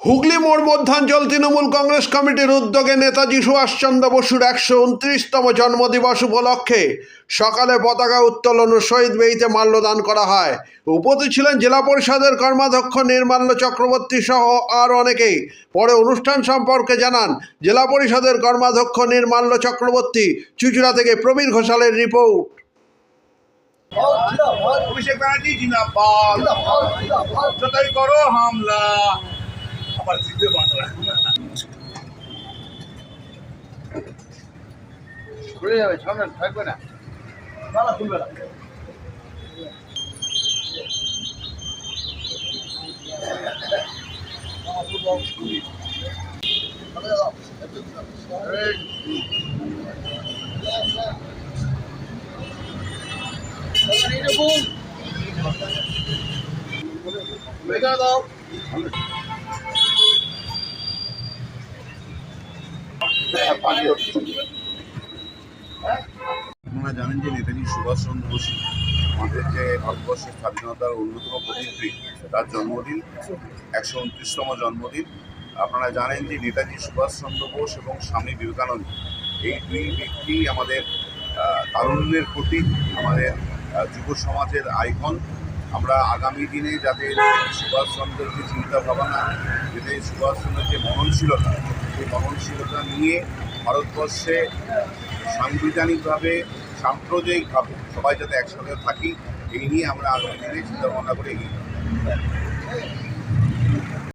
হুগলি মোড় মধ্যাঞ্চল তৃণমূল কংগ্রেস কমিটির উদ্যোগে নেতাজি সুভাষচন্দ্র বসুর 129তম জন্মদিবস উপলক্ষে সকালে পতাকা উত্তোলন ও শহীদ বেদিতে মাল্যদান করা হয়। উপস্থিত ছিলেন জেলা পরিষদের কর্মাধ্যক্ষ নির্মাল্য চক্রবর্তী সহ আর অনেকেই। পরে অনুষ্ঠান সম্পর্কে জানান জেলা পরিষদের কর্মাধ্যক্ষ নির্মাল্য চক্রবর্তী। চুঁচুড়া থেকে প্রবীর ঘোষালের রিপোর্ট। অভিষেক ব্যানার্জি জিন্দাবাদ, যতই করো হামলা। আবার জিতবে বাংলা। ঘুরে যাবে, সামনে থাকবে না, মালা খুলবে না। আপনারা জানেন যে নেতাজি সুভাষচন্দ্র বসু আমাদের যে ভারতবর্ষের স্বাধীনতার অন্যতম প্রতিষ্ঠা, তার জন্মদিন 129তম জন্মদিন। আপনারা জানেন যে নেতাজি সুভাষচন্দ্র বোস এবং স্বামী বিবেকানন্দ এই দুই ব্যক্তি আমাদের তারুণ্যের প্রতীক, আমাদের যুব সমাজের আইকন। আমরা আগামী দিনে যাতে সুভাষচন্দ্রের যে চিন্তা ভাবনা, নেতাজি সুভাষচন্দ্রের যে মননশীলতা, সেই মননশীলতা নিয়ে ভারতবর্ষে সাংবিধানিকভাবে সাম্প্রদায়িকভাবে সবাই যাতে একসাথে থাকি, এই নিয়ে আমরা আগামী দিনে চিন্তা ভাবনা করে এগিয়ে